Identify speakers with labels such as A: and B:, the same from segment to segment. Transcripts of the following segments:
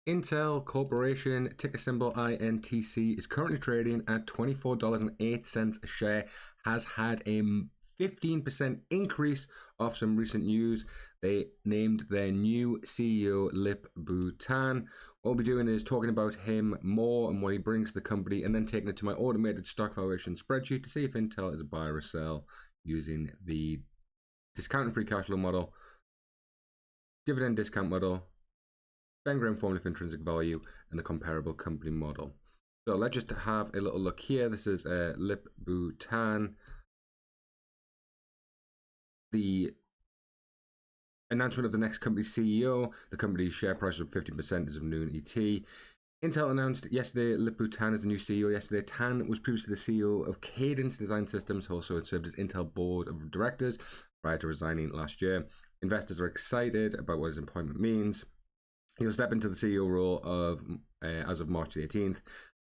A: Intel Corporation, ticker symbol INTC, is currently trading at $24.08 a share, has had a 15% increase off some recent news. They named their new CEO Lip Bhutan. What we'll be doing is talking about him more and what he brings to the company, and then taking it to my automated stock valuation spreadsheet to see if Intel is a buy or a sell using the discounted free cash flow model, dividend discount model, Ben Graham formula for intrinsic value, and the comparable company model. So let's just have a little look here. This is Lip Bhutan. The announcement of the next company's CEO. The company's share price was up 15% as of noon ET. Intel announced yesterday Lip Bhutan is the new CEO yesterday. Tan was previously the CEO of Cadence Design Systems, also had served as Intel board of directors prior to resigning last year. Investors are excited about what his appointment means. He'll step into the CEO role as of March the 18th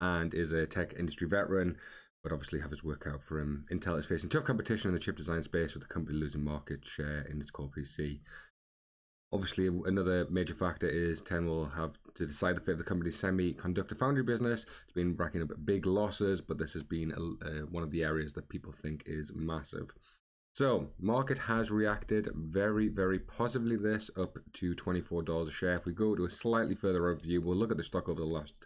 A: and is a tech industry veteran, but obviously have his work out for him. Intel is facing tough competition in the chip design space, with the company losing market share in its core PC. Obviously, another major factor is Ten will have to decide the fate of the company's semiconductor foundry business. It's been racking up big losses, but this has been one of the areas that people think is massive. So, market has reacted very, very positively this, up to $24 a share. If we go to a slightly further overview, we'll look at the stock over the last,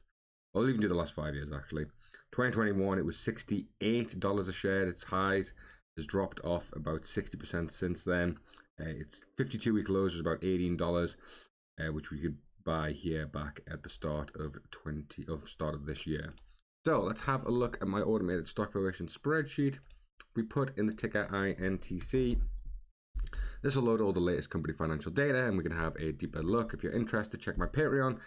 A: I'll even do the last 5 years actually. 2021, it was $68 a share. Its highs has dropped off about 60% since then. Its 52-week lows was about $18, which we could buy here back at the start of this year. So let's have a look at my automated stock valuation spreadsheet. We put in the ticker INTC. This will load all the latest company financial data, and we can have a deeper look. If you're interested, check my Patreon.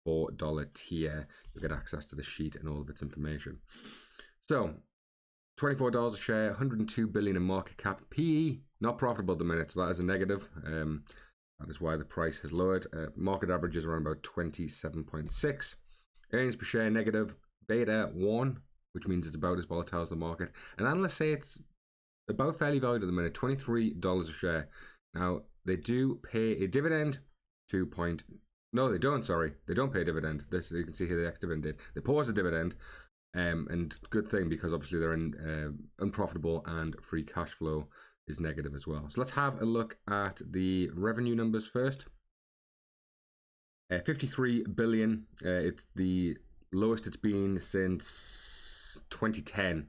A: $4 tier. You'll get access to the sheet and all of its information. So, $24 a share, 102 billion in market cap. PE, not profitable at the minute, so that is a negative. That is why the price has lowered. Market average is around about 27.6. Earnings per share negative. Beta 1. Which means it's about as volatile as the market. And analysts say it's about fairly valued at the minute, $23 a share. Now, they do pay a dividend, no, they don't, sorry. They don't pay a dividend. This, you can see here the ex-dividend date. They pause a dividend, and good thing, because obviously they're unprofitable and free cash flow is negative as well. So let's have a look at the revenue numbers first. 53 billion. It's the lowest it's been since 2010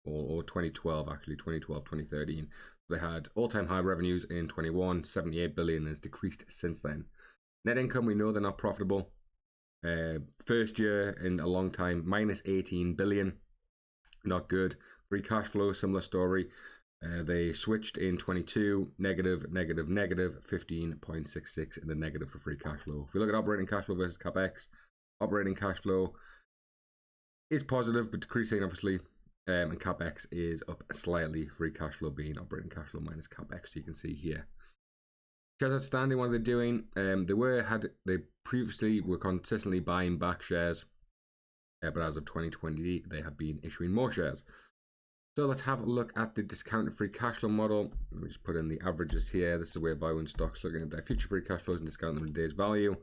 A: or 2012, actually 2012, 2013. They had all-time high revenues in 21. 78 billion has decreased since then. Net income, we know they're not profitable. First year in a long time, minus 18 billion. Not good. Free cash flow, similar story. They switched in 22, negative 15.66 in the negative for free cash flow. If we look at operating cash flow versus capex, operating cash flow is positive but decreasing, obviously, and capex is up slightly. Free cash flow being operating cash flow minus capex. So you can see here. Shares outstanding. What are they doing? They previously were consistently buying back shares, but as of 2020, they have been issuing more shares. So let's have a look at the discounted free cash flow model. Let me just put in the averages here. This is the way of valuing stocks, looking at their future free cash flows and discount them in today's value.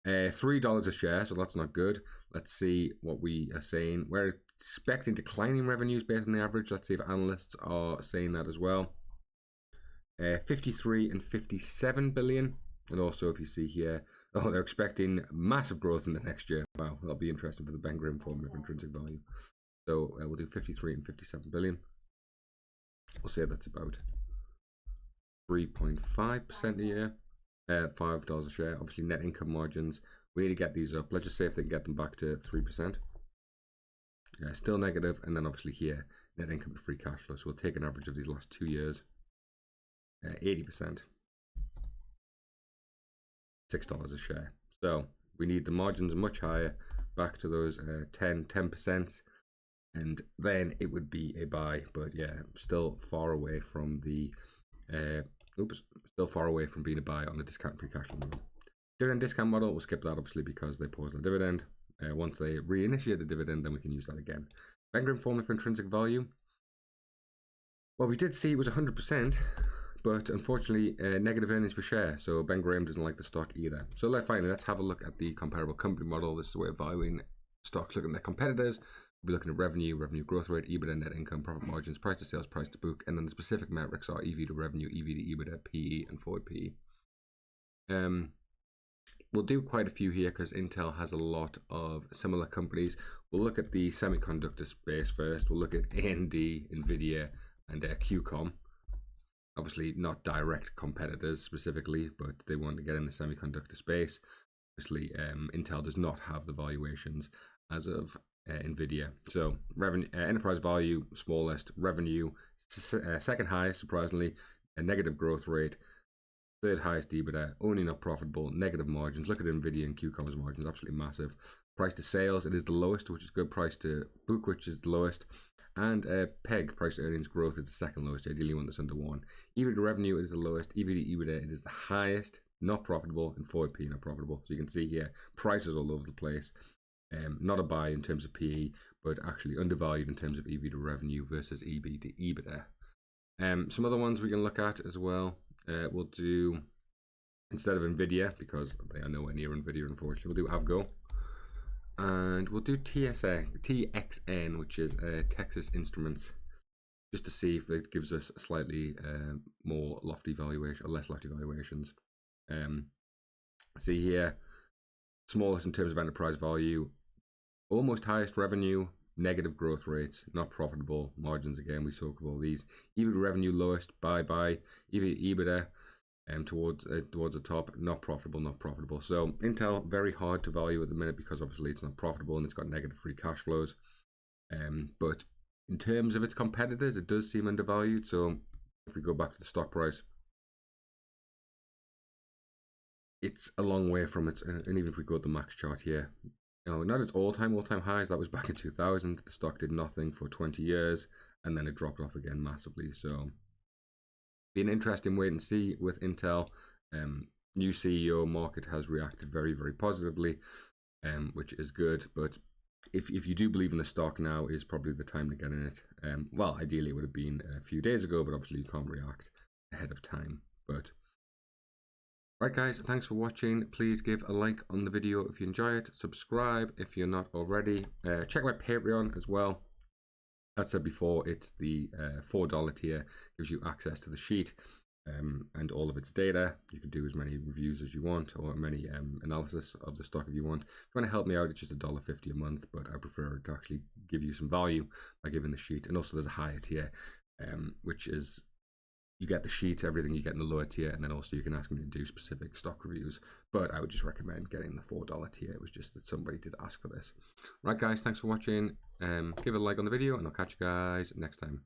A: $3 a share, so that's not good. Let's see what we are saying. We're expecting declining revenues based on the average. Let's see if analysts are saying that as well. 53 and 57 billion. And also, if you see here, they're expecting massive growth in the next year. Wow, that'll be interesting for the Ben Graham formula of intrinsic value. So we'll do 53 and 57 billion. We'll say that's about 3.5% a year. $5 a share. Obviously, net income margins, we need to get these up. Let's just say if they can get them back to 3%. Still negative. And then obviously here, net income to free cash flow. So we'll take an average of these last 2 years. 80%. $6 a share. So we need the margins much higher, back to those 10%. And then it would be a buy. But yeah, still far away from the still far away from being a buy on the discount free cash flow model. Dividend discount model, we'll skip that obviously because they paused the dividend. Once they reinitiate the dividend, then we can use that again. Ben Graham formula for intrinsic value. Well, we did see it was 100%, but unfortunately, negative earnings per share. So Ben Graham doesn't like the stock either. So let's have a look at the comparable company model. This is the way of valuing stocks, looking at their competitors. We'll be looking at revenue growth rate, EBITDA, net income, profit margins, price to sales, price to book, and then the specific metrics are EV to revenue, EV to EBITDA, PE, and forward PE. We'll do quite a few here because Intel has a lot of similar companies. We'll look at the semiconductor space first. We'll look at AMD, Nvidia, and QCOM. Obviously not direct competitors specifically, but they want to get in the semiconductor space. Obviously, Intel does not have the valuations as of Nvidia. So revenue, enterprise value, smallest. Revenue, second highest, surprisingly. A negative growth rate. Third highest EBITDA, only not profitable, negative margins. Look at Nvidia and QCOM's margins, absolutely massive. Price to sales, it is the lowest, which is good. Price to book, which is the lowest. And PEG, price to earnings growth, is the second lowest. Ideally, one that's under 1. EV to revenue, it is the lowest. EV to EBITDA, it is the highest, not profitable, and forward PE, not profitable. So you can see here, prices all over the place. Not a buy in terms of PE, but actually undervalued in terms of EV to revenue versus EV to EBITDA. Some other ones we can look at as well. We'll do, instead of Nvidia, because they are nowhere near Nvidia, unfortunately, we'll do Avgo. And we'll do TXN, which is Texas Instruments, just to see if it gives us slightly more lofty valuation, or less lofty valuations. See here, smallest in terms of enterprise value, almost highest revenue, negative growth rates, not profitable. Margins, again, we talk about these. EV to revenue, lowest, buy. EV to EBITDA, towards the top, not profitable. So Intel, very hard to value at the minute because obviously it's not profitable and it's got negative free cash flows. But in terms of its competitors, it does seem undervalued. So if we go back to the stock price, it's a long way from its, and even if we go to the max chart here, not its all-time highs. That was back in 2000. The stock did nothing for 20 years, and then it dropped off again massively. So, be an interesting wait and see with Intel. New CEO, market has reacted very, very positively, which is good. But if you do believe in the stock, now is probably the time to get in it. Well, ideally it would have been a few days ago, but obviously you can't react ahead of time. But right, guys, thanks for watching. Please give a like on the video if you enjoy it. Subscribe if you're not already. Check my Patreon as well. As I said before, it's the $4 tier. Gives you access to the sheet and all of its data. You can do as many reviews as you want, or many analysis of the stock if you want. If you want to help me out, it's just $1.50 a month, but I prefer to actually give you some value by giving the sheet. And also there's a higher tier, which is, you get the sheet, everything you get in the lower tier, and then also you can ask me to do specific stock reviews. But I would just recommend getting the $4 tier. It was just that somebody did ask for this. Right, guys, thanks for watching. Give it a like on the video, and I'll catch you guys next time.